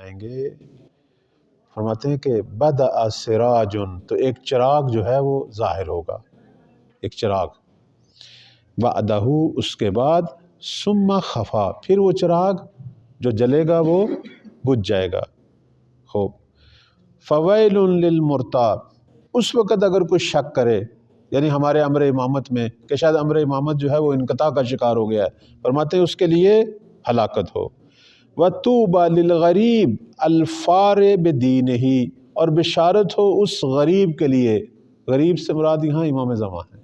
آئیں گے، فرماتے ہیں کہ بدأ سراج، تو ایک چراغ جو ہے وہ ظاہر ہوگا، ایک چراغ، بعدہ اس کے بعد، ثم خفا، پھر وہ چراغ جو جلے گا وہ بجھ جائے گا. خوب. فویل للمرتاب، اس وقت اگر کوئی شک کرے، یعنی ہمارے امر امامت میں کہ شاید امر امامت جو ہے وہ انقطاع کا شکار ہو گیا ہے، فرماتے ہیں اس کے لیے ہلاکت ہو. وَطُوبَى لِلْغَرِيبِ الْفَارِ بِدِينِهِ، اور بشارت ہو اس غریب کے لیے، غریب سے مراد یہاں امام زمان ہیں،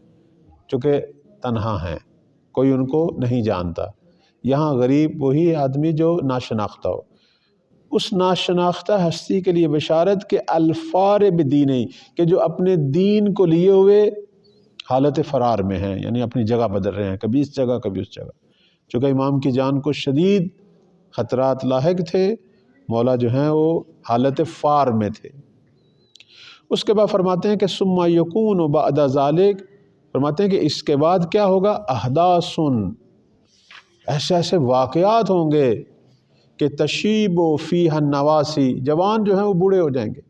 چونکہ تنہا ہیں، کوئی ان کو نہیں جانتا. یہاں غریب وہی آدمی جو ناشناختہ ہو، اس ناشناختہ ہستی کے لیے بشارت کہ الفار بدینی، کہ جو اپنے دین کو لیے ہوئے حالت فرار میں ہیں، یعنی اپنی جگہ بدل رہے ہیں، کبھی اس جگہ کبھی اس جگہ. چونکہ امام کی جان کو شدید خطرات لاحق تھے، مولا جو ہیں وہ حالت فار میں تھے. اس کے بعد فرماتے ہیں کہ ثم یکون بعد ذالک، فرماتے ہیں کہ اس کے بعد کیا ہوگا، احداث، ایسے ایسے واقعات ہوں گے کہ تشیب فیہا النواسی، جوان جو ہیں وہ بوڑھے ہو جائیں گے.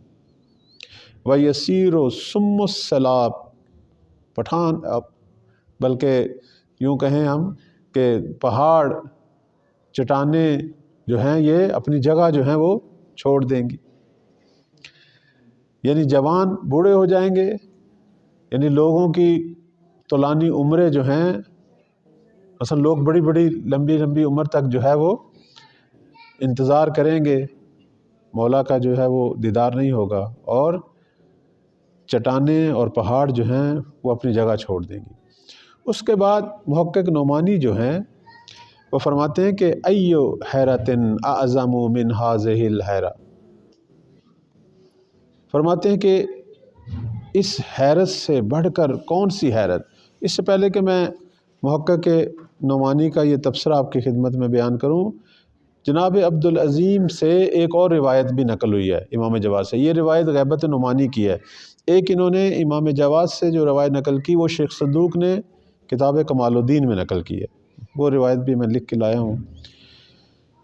وَيَسِيرُ ثُمُّ السَّلَابِ، پٹھان، بلکہ یوں کہیں ہم کہ پہاڑ چٹانیں جو ہیں یہ اپنی جگہ جو ہیں وہ چھوڑ دیں گی. یعنی جوان بوڑھے ہو جائیں گے، یعنی لوگوں کی طولانی عمریں جو ہیں، مثلا لوگ بڑی بڑی لمبی لمبی عمر تک جو ہے وہ انتظار کریں گے، مولا کا جو ہے وہ دیدار نہیں ہوگا، اور چٹانیں اور پہاڑ جو ہیں وہ اپنی جگہ چھوڑ دیں گی. اس کے بعد محقق نعمانی جو ہیں وہ فرماتے ہیں کہ ایو حیرۃ اعظم من ہذہ الحیرہ، فرماتے ہیں کہ اس حیرت سے بڑھ کر کون سی حیرت. اس سے پہلے کہ میں محقق نعمانی کا یہ تبصرہ آپ کی خدمت میں بیان کروں، جناب عبدالعظیم سے ایک اور روایت بھی نقل ہوئی ہے امام جواد سے. یہ روایت غیبت نعمانی کی ہے. ایک انہوں نے امام جواد سے جو روایت نقل کی وہ شیخ صدوق نے کتاب کمال الدین میں نقل کی ہے. وہ روایت بھی میں لکھ کے لایا ہوں،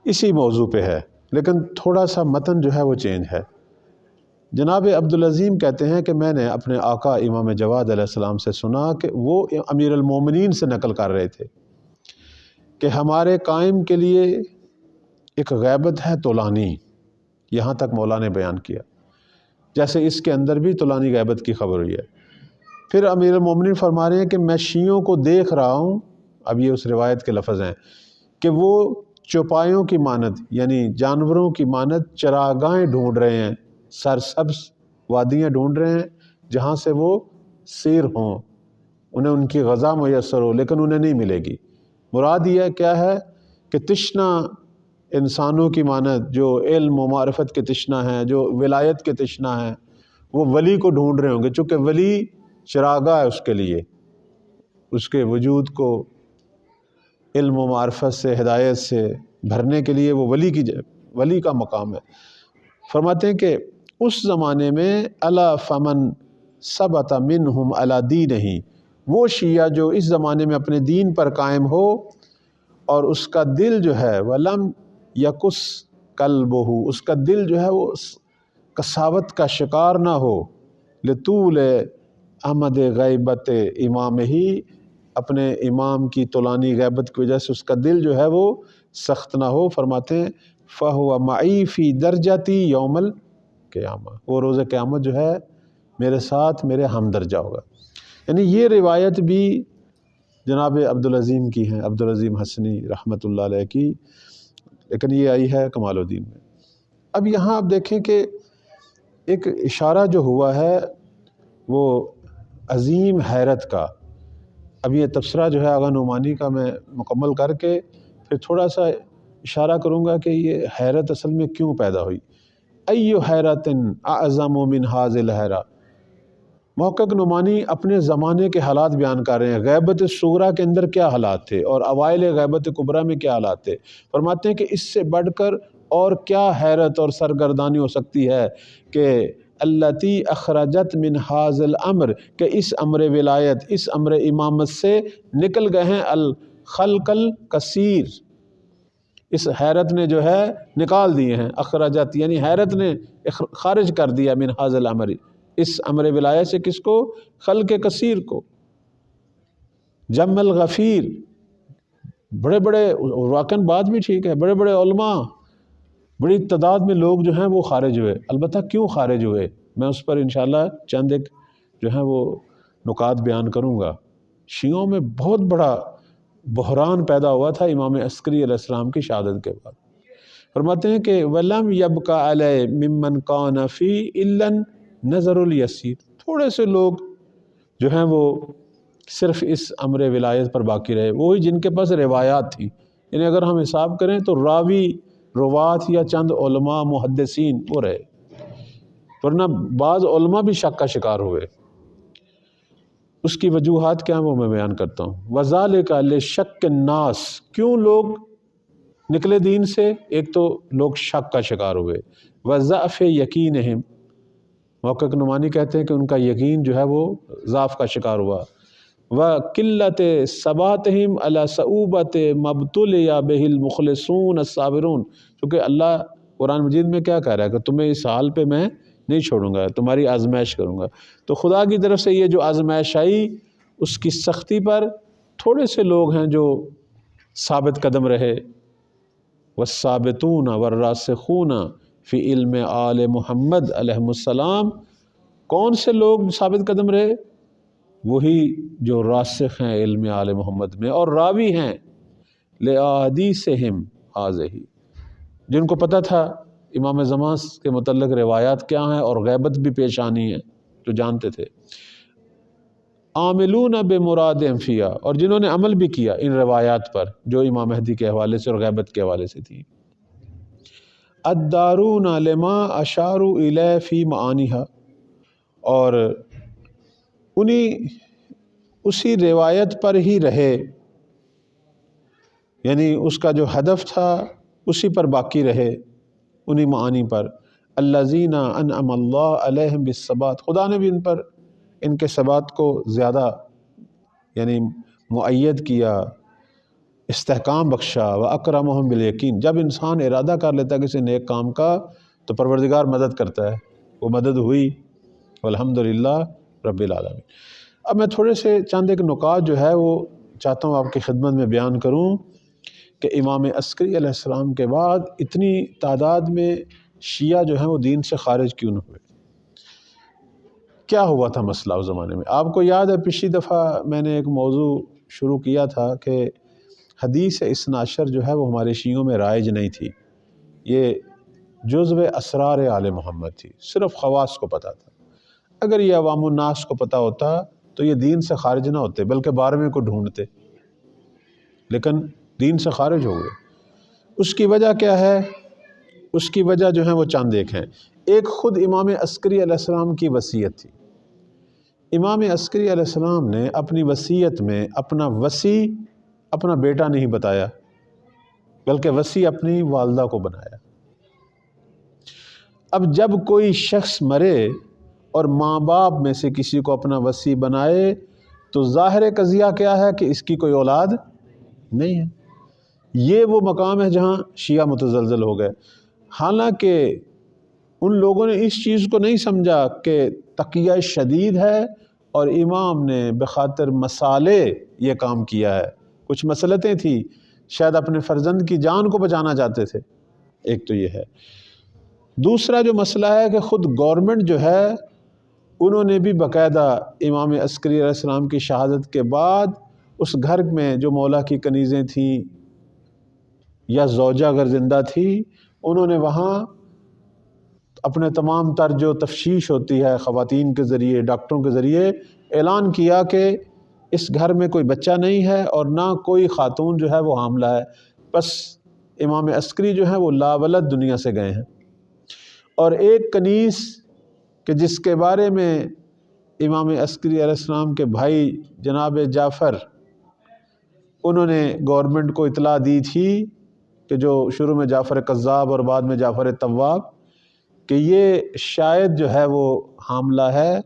اسی موضوع پہ ہے، لیکن تھوڑا سا متن جو ہے وہ چینج ہے. جناب عبدالعظیم کہتے ہیں کہ میں نے اپنے آقا امام جواد علیہ السلام سے سنا کہ وہ امیر المومنین سے نقل کر رہے تھے کہ ہمارے قائم کے لیے ایک غیبت ہے طولانی. یہاں تک مولا نے بیان کیا، جیسے اس کے اندر بھی طولانی غیبت کی خبر ہوئی ہے. پھر امیر المومنین فرما رہے ہیں کہ میں شیعوں کو دیکھ رہا ہوں، اب یہ اس روایت کے لفظ ہیں، کہ وہ چوپایوں کی مانند، یعنی جانوروں کی مانند چراگاہیں ڈھونڈ رہے ہیں، سرسبز وادیاں ڈھونڈ رہے ہیں جہاں سے وہ سیر ہوں، انہیں ان کی غذا میسر ہو، لیکن انہیں نہیں ملے گی. مراد یہ کیا ہے کہ تشنا انسانوں کی مانند جو علم و معرفت کے تشنا ہیں، جو ولایت کے تشنا ہیں، وہ ولی کو ڈھونڈ رہے ہوں گے، چونکہ ولی چراغاہ ہے اس کے لیے، اس کے وجود کو علم و معرفت سے، ہدایت سے بھرنے کے لیے وہ ولی کا مقام ہے. فرماتے ہیں کہ اس زمانے میں الا فمن ثبت منہم علی دینہ، وہ شیعہ جو اس زمانے میں اپنے دین پر قائم ہو اور اس کا دل جو ہے ولم یکس قلبہ، اس کا دل جو ہے وہ کساوت کا شکار نہ ہو، لطول امد غیبت امام ہی، اپنے امام کی طولانی غیبت کی وجہ سے اس کا دل جو ہے وہ سخت نہ ہو. فرماتے ہیں فَهُوَ مَعِي فِي دَرْجَتِي یوم القیامہ، وہ روز قیامت جو ہے میرے ساتھ میرے ہم درجہ ہوگا. یعنی یہ روایت بھی جناب عبدالعظیم کی ہیں، عبدالعظیم حسنی رحمۃ اللہ علیہ کی، لیکن یہ آئی ہے کمال الدین میں. اب یہاں آپ دیکھیں کہ ایک اشارہ جو ہوا ہے وہ عظیم حیرت کا. اب یہ تبصرہ جو ہے آغا نعمانی کا میں مکمل کر کے پھر تھوڑا سا اشارہ کروں گا کہ یہ حیرت اصل میں کیوں پیدا ہوئی. ایو حیرت اعظم من ھذہ الحیرہ، محقق نعمانی اپنے زمانے کے حالات بیان کر رہے ہیں، غیبت صغریٰ کے اندر کیا حالات تھے اور اوائل غیبت کبریٰ میں کیا حالات تھے. فرماتے ہیں کہ اس سے بڑھ کر اور کیا حیرت اور سرگردانی ہو سکتی ہے کہ التی اخرجت من ھذا الامر، کہ اس امر ولایت، اس امر امامت سے نکل گئے ہیں الخلق الکثیر، اس حیرت نے جو ہے نکال دیے ہیں، اخرجت یعنی حیرت نے خارج کر دیا من ھذا الامر، اس امر ولایت سے، کس کو؟ خلق کثیر کو. جم الغفیر، بڑے بڑے، واقعاً بات بھی ٹھیک ہے، بڑے بڑے علماء، بڑی تعداد میں لوگ جو ہیں وہ خارج ہوئے. البتہ کیوں خارج ہوئے، میں اس پر انشاءاللہ چند ایک جو ہیں وہ نکات بیان کروں گا. شیعوں میں بہت بڑا بحران پیدا ہوا تھا امام عسکری علیہ السلام کی شہادت کے بعد. فرماتے ہیں کہ وَلَمْ يَبْقَ عَلَيْهِ مِمَّنْ كَانَ فِي إِلَّا النَّظَرُ الْيَسِيرُ، تھوڑے سے لوگ جو ہیں وہ صرف اس امر ولایت پر باقی رہے، وہی جن کے پاس روایات تھیں. یعنی اگر ہم حساب کریں تو راوی، روات یا چند علماء محدثین وہ رہے، ورنہ بعض علماء بھی شک کا شکار ہوئے. اس کی وجوہات کیا ہیں وہ میں بیان کرتا ہوں. وَذَلِكَ لِشَكِّ النَّاسِ، کیوں لوگ نکلے دین سے؟ ایک تو لوگ شک کا شکار ہوئے. وَضَعْفِ يَقِينِهِمْ، محقق نعمانی کہتے ہیں کہ ان کا یقین جو ہے وہ ضعف کا شکار ہوا. وَقِلَّةِ ثَبَاتِهِمْ عَلَى صَعُوبَةِ مَا ابْتُلِيَ بِهِ الْمُخْلِصُونَ الصَّابِرُونَ، کیونکہ اللہ قرآن مجید میں کیا کہہ رہا ہے کہ تمہیں اس حال پہ میں نہیں چھوڑوں گا، تمہاری آزمائش کروں گا. تو خدا کی طرف سے یہ جو آزمائش آئی، اس کی سختی پر تھوڑے سے لوگ ہیں جو ثابت قدم رہے. والثابتون والراسخون فی علم آل محمد علیہ السلام، کون سے لوگ ثابت قدم رہے؟ وہی جو راسخ ہیں علم آل محمد میں اور راوی ہیں لأحادیثہم ھذہ، جن کو پتہ تھا امام زمان کے متعلق روایات کیا ہیں اور غیبت بھی پیش آنی ہے، جو جانتے تھے. عاملون بمرادہم فیہا، اور جنہوں نے عمل بھی کیا ان روایات پر جو امام مہدی کے حوالے سے اور غیبت کے حوالے سے تھی. الدارون لما اشاروا الیہ فی معانیہا، اور اسی روایت پر ہی رہے، یعنی اس کا جو ہدف تھا اسی پر باقی رہے، انہی معانی پر. الذین انعم اللہ علیہم بالثبات، خدا نے بھی ان پر ان کے ثبات کو زیادہ یعنی مؤید کیا، استحکام بخشا. واکرمہم بالیقین، جب انسان ارادہ کر لیتا ہے کسی نیک کام کا تو پروردگار مدد کرتا ہے، وہ مدد ہوئی، والحمدللہ رب العالمین. اب میں تھوڑے سے چند ایک نکات جو ہے وہ چاہتا ہوں آپ کی خدمت میں بیان کروں کہ امام عسکری علیہ السلام کے بعد اتنی تعداد میں شیعہ جو ہیں وہ دین سے خارج کیوں نہ ہوئے، کیا ہوا تھا مسئلہ اس زمانے میں. آپ کو یاد ہے پچھلی دفعہ میں نے ایک موضوع شروع کیا تھا کہ حدیث اثنا عشر جو ہے وہ ہمارے شیعوں میں رائج نہیں تھی، یہ جزو اسرار آل محمد تھی، صرف خواص کو پتہ تھا. اگر یہ عوام الناس کو پتہ ہوتا تو یہ دین سے خارج نہ ہوتے بلکہ 12ویں کو ڈھونڈتے، لیکن دین سے خارج ہو گئے. اس کی وجہ کیا ہے؟ اس کی وجہ جو ہے وہ چند ایک ہیں. ایک خود امام عسکری علیہ السلام کی وصیت تھی. امام عسکری علیہ السلام نے اپنی وصیت میں اپنا وصی اپنا بیٹا نہیں بتایا، بلکہ وصی اپنی والدہ کو بنایا. اب جب کوئی شخص مرے اور ماں باپ میں سے کسی کو اپنا وصی بنائے تو ظاہر قضیہ کیا ہے کہ اس کی کوئی اولاد نہیں ہے. یہ وہ مقام ہے جہاں شیعہ متزلزل ہو گئے. حالانکہ ان لوگوں نے اس چیز کو نہیں سمجھا کہ تقیہ شدید ہے اور امام نے بخاطر مصالح یہ کام کیا ہے. کچھ مصلحتیں تھیں، شاید اپنے فرزند کی جان کو بچانا چاہتے تھے. ایک تو یہ ہے. دوسرا جو مسئلہ ہے کہ خود گورنمنٹ جو ہے انہوں نے بھی باقاعدہ امام عسکری علیہ السلام کی شہادت کے بعد اس گھر میں جو مولا کی کنیزیں تھیں یا زوجہ اگر زندہ تھی، انہوں نے وہاں اپنے تمام تر جو تفتیش ہوتی ہے خواتین کے ذریعے، ڈاکٹروں کے ذریعے اعلان کیا کہ اس گھر میں کوئی بچہ نہیں ہے اور نہ کوئی خاتون جو ہے وہ حاملہ ہے. بس امام عسکری جو ہے وہ لاولد دنیا سے گئے ہیں. اور ایک کنیز کہ جس کے بارے میں امام عسکری علیہ السلام کے بھائی جناب جعفر انہوں نے گورنمنٹ کو اطلاع دی تھی کہ جو شروع میں جعفر کذاب اور بعد میں جعفر تواب، کہ یہ شاید جو ہے وہ حاملہ ہے.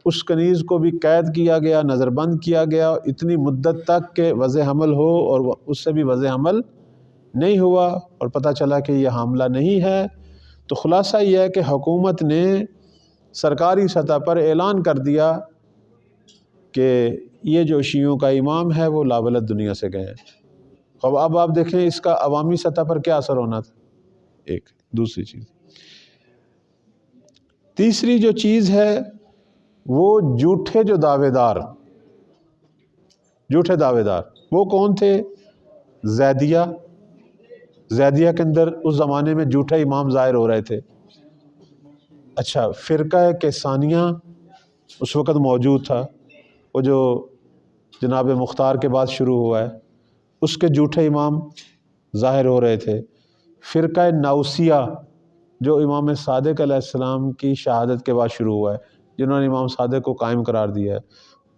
اس کنیز کو بھی قید کیا گیا، نظر بند کیا گیا اتنی مدت تک کہ وضع حمل ہو، اور اس سے بھی وضع حمل نہیں ہوا اور پتہ چلا کہ یہ حاملہ نہیں ہے، تو خلاصہ یہ ہے کہ حکومت نے سرکاری سطح پر اعلان کر دیا کہ یہ جو شیعوں کا امام ہے وہ لاولد دنیا سے گئے ہیں۔ اب آپ دیکھیں اس کا عوامی سطح پر کیا اثر ہونا تھا۔ ایک دوسری چیز، تیسری جو چیز ہے وہ جھوٹے دعوے دار وہ کون تھے؟ زیدیہ کے اندر اس زمانے میں جھوٹے امام ظاہر ہو رہے تھے۔ اچھا، فرقہ کیسانیہ اس وقت موجود تھا، وہ جو جناب مختار کے بعد شروع ہوا ہے، اس کے جھوٹے امام ظاہر ہو رہے تھے۔ فرقہ ناؤسیہ جو امام صادق علیہ السلام کی شہادت کے بعد شروع ہوا ہے، جنہوں نے امام صادق کو قائم قرار دیا ہے،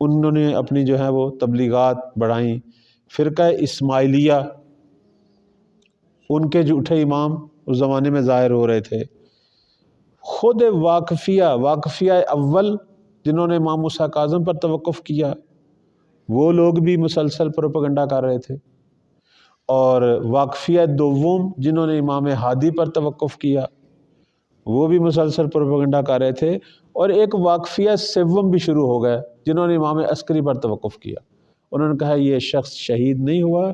انہوں نے اپنی جو ہے وہ تبلیغات بڑھائیں۔ فرقہ اسماعیلیہ، ان کے جھوٹے امام اس زمانے میں ظاہر ہو رہے تھے۔ خود واقفیہ اول جنہوں نے امام موسیٰ کاظم پر توقف کیا، وہ لوگ بھی مسلسل پروپیگنڈا کر رہے تھے، اور واقفیہ دوم جنہوں نے امام ہادی پر توقف کیا وہ بھی مسلسل پروپیگنڈا کر رہے تھے، اور ایک واقفیہ سوم بھی شروع ہو گیا جنہوں نے امام عسکری پر توقف کیا۔ انہوں نے کہا یہ شخص شہید نہیں ہوا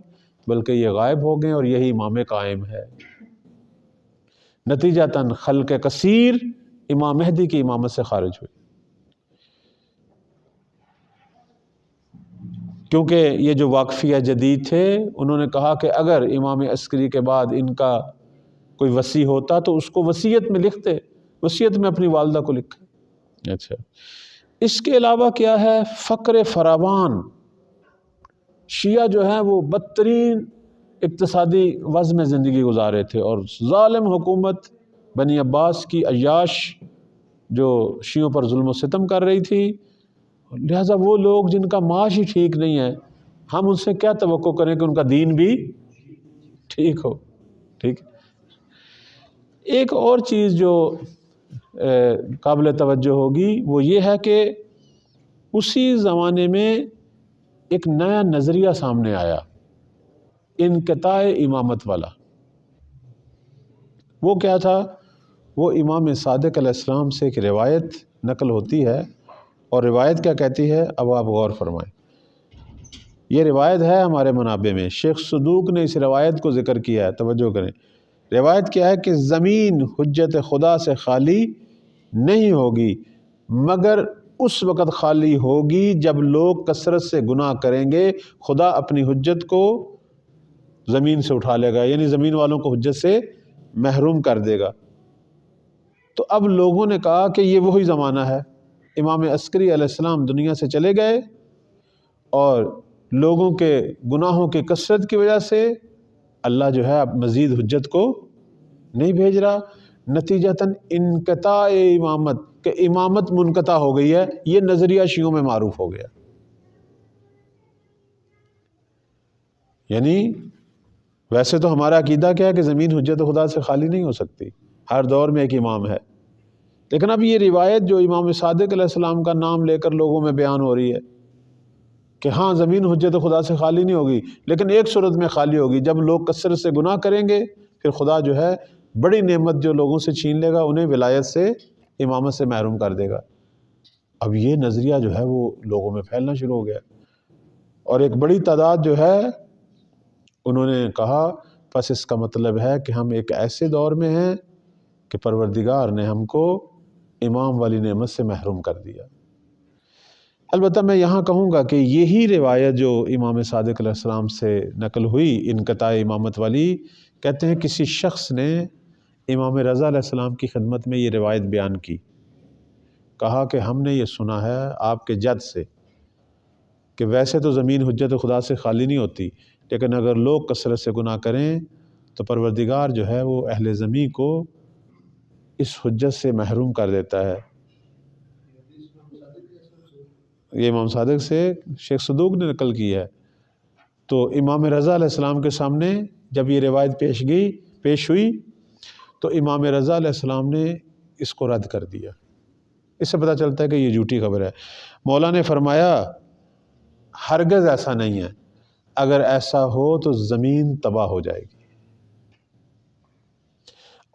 بلکہ یہ غائب ہو گئے اور یہی امام قائم ہے۔ نتیجتاً خلق کثیر امام مہدی کی امامت سے خارج ہوئی، کیونکہ یہ جو واقفیہ جدید تھے انہوں نے کہا کہ اگر امام عسکری کے بعد ان کا کوئی وصی ہوتا تو اس کو وصیت میں لکھتے، وصیت میں اپنی والدہ کو لکھے۔ اچھا، اس کے علاوہ کیا ہے؟ فقر فراوان۔ شیعہ جو ہیں وہ بدترین اقتصادی وضع میں زندگی گزارے تھے، اور ظالم حکومت بنی عباس کی عیاش جو شیعوں پر ظلم و ستم کر رہی تھی، لہٰذا وہ لوگ جن کا معاش ہی ٹھیک نہیں ہے، ہم ان سے کیا توقع کریں کہ ان کا دین بھی ٹھیک ہو۔ ٹھیک، ایک اور چیز جو قابل توجہ ہوگی وہ یہ ہے کہ اسی زمانے میں ایک نیا نظریہ سامنے آیا، انقطاع امامت والا۔ وہ کیا تھا؟ وہ امام صادق علیہ السلام سے ایک روایت نقل ہوتی ہے، اور روایت کیا کہتی ہے اب آپ غور فرمائیں۔ یہ روایت ہے ہمارے منابع میں، شیخ صدوق نے اس روایت کو ذکر کیا ہے، توجہ کریں۔ روایت کیا ہے کہ زمین حجت خدا سے خالی نہیں ہوگی مگر اس وقت خالی ہوگی جب لوگ کثرت سے گناہ کریں گے، خدا اپنی حجت کو زمین سے اٹھا لے گا، یعنی زمین والوں کو حجت سے محروم کر دے گا۔ تو اب لوگوں نے کہا کہ یہ وہی زمانہ ہے، امام عسکری علیہ السلام دنیا سے چلے گئے اور لوگوں کے گناہوں کی کثرت کی وجہ سے اللہ جو ہے اب مزید حجت کو نہیں بھیج رہا، نتیجتاً انقطاع امامت، کہ امامت منقطع ہو گئی ہے، یہ نظریہ شیعوں میں معروف ہو گیا۔ یعنی ویسے تو ہمارا عقیدہ کیا ہے کہ زمین حجت خدا سے خالی نہیں ہو سکتی، ہر دور میں ایک امام ہے، لیکن اب یہ روایت جو امام صادق علیہ السلام کا نام لے کر لوگوں میں بیان ہو رہی ہے کہ ہاں زمین حجت خدا سے خالی نہیں ہوگی، لیکن ایک صورت میں خالی ہوگی، جب لوگ کثرت سے گناہ کریں گے پھر خدا جو ہے بڑی نعمت جو لوگوں سے چھین لے گا، انہیں ولایت سے، امامت سے محروم کر دے گا۔ اب یہ نظریہ جو ہے وہ لوگوں میں پھیلنا شروع ہو گیا، اور ایک بڑی تعداد جو ہے انہوں نے کہا پس اس کا مطلب ہے کہ ہم ایک ایسے دور میں ہیں کہ پروردگار نے ہم کو امام والی نعمت سے محروم کر دیا۔ البتہ میں یہاں کہوں گا کہ یہی روایت جو امام صادق علیہ السلام سے نقل ہوئی انقطاع امامت والی، کہتے ہیں کسی شخص نے امام رضا علیہ السلام کی خدمت میں یہ روایت بیان کی، کہا کہ ہم نے یہ سنا ہے آپ کے جد سے کہ ویسے تو زمین حجت خدا سے خالی نہیں ہوتی، لیکن اگر لوگ کثرت سے گناہ کریں تو پروردگار جو ہے وہ اہل زمین کو اس حجت سے محروم کر دیتا ہے۔ یہ امام صادق سے شیخ صدوق نے نقل کی ہے۔ تو امام رضا علیہ السلام کے سامنے جب یہ روایت پیش ہوئی تو امام رضا علیہ السلام نے اس کو رد کر دیا۔ اس سے پتہ چلتا ہے کہ یہ جھوٹی خبر ہے۔ مولا نے فرمایا ہرگز ایسا نہیں ہے، اگر ایسا ہو تو زمین تباہ ہو جائے گی۔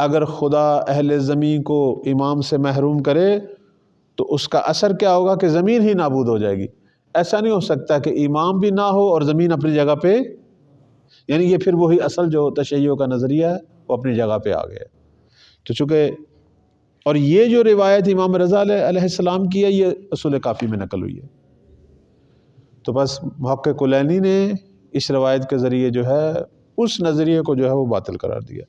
اگر خدا اہل زمین کو امام سے محروم کرے تو اس کا اثر کیا ہوگا کہ زمین ہی نابود ہو جائے گی۔ ایسا نہیں ہو سکتا کہ امام بھی نہ ہو اور زمین اپنی جگہ پہ، یعنی یہ پھر وہی اصل جو تشیع کا نظریہ ہے وہ اپنی جگہ پہ آ گیا۔ تو چونکہ اور یہ جو روایت امام رضا علیہ السلام کی ہے یہ اصول کافی میں نقل ہوئی ہے، تو بس محقق کلینی نے اس روایت کے ذریعے جو ہے اس نظریے کو جو ہے وہ باطل قرار دیا۔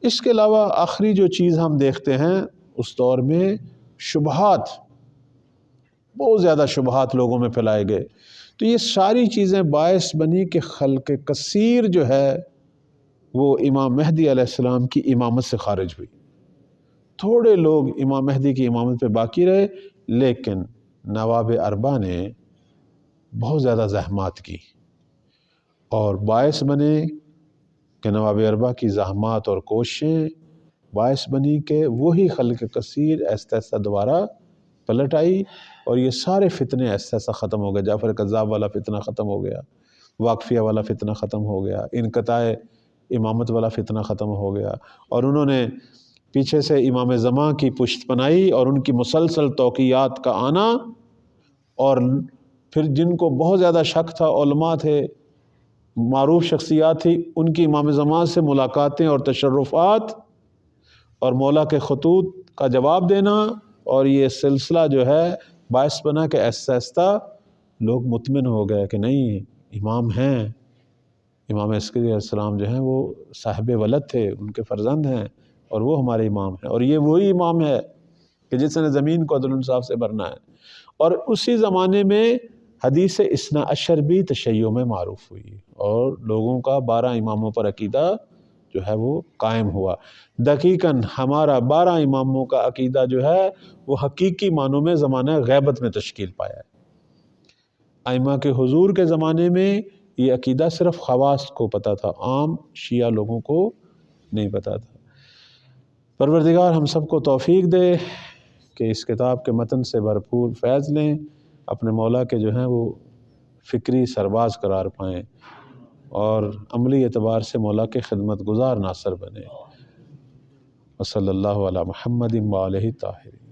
اس کے علاوہ آخری جو چیز ہم دیکھتے ہیں اس دور میں شبہات، بہت زیادہ شبہات لوگوں میں پھیلائے گئے، تو یہ ساری چیزیں باعث بنی کہ خلق کثیر جو ہے وہ امام مہدی علیہ السلام کی امامت سے خارج ہوئی۔ تھوڑے لوگ امام مہدی کی امامت پہ باقی رہے، لیکن نواب اربعہ نے بہت زیادہ زحمات کی اور باعث بنے کہ نواب اربعہ کی زحمات اور کوششیں باعث بنی کہ وہی خلق کثیر آہستہ آہستہ دوبارہ پلٹ آئی، اور یہ سارے فتنے آہستہ آہستہ ختم ہو گئے۔ جعفر قذاب والا فتنہ ختم ہو گیا، واقفیہ والا فتنہ ختم ہو گیا، انقطاع امامت والا فتنہ ختم ہو گیا، اور انہوں نے پیچھے سے امام زمان کی پشت پناہی اور ان کی مسلسل توقیات کا آنا، اور پھر جن کو بہت زیادہ شک تھا، علماء تھے، معروف شخصیات تھی، ان کی امام زمان سے ملاقاتیں اور تشرفات اور مولا کے خطوط کا جواب دینا، اور یہ سلسلہ جو ہے باعث بنا کہ آہستہ آہستہ لوگ مطمئن ہو گئے کہ نہیں، امام ہیں، امام عسکری علیہ السلام جو ہیں وہ صاحب ولد تھے، ان کے فرزند ہیں، اور وہ ہمارے امام ہیں، اور یہ وہی امام ہے کہ جس نے زمین کو عدل انصاف سے بھرنا ہے۔ اور اسی زمانے میں حدیث اثنا عشر بھی تشیع میں معروف ہوئی، اور لوگوں کا 12 اماموں پر عقیدہ جو ہے وہ قائم ہوا۔ دقیقاً ہمارا 12 اماموں کا عقیدہ جو ہے وہ حقیقی معنوں میں زمانہ غیبت میں تشکیل پایا ہے۔ ائمہ کے حضور کے زمانے میں یہ عقیدہ صرف خواص کو پتہ تھا، عام شیعہ لوگوں کو نہیں پتہ تھا۔ پروردگار ہم سب کو توفیق دے کہ اس کتاب کے متن سے بھرپور فیض لیں، اپنے مولا کے جو ہیں وہ فکری سرباز قرار پائیں، اور عملی اعتبار سے مولا کے خدمت گزار ناصر بنیں۔ وصلی اللہ علی محمد وآلہ الطاہرین۔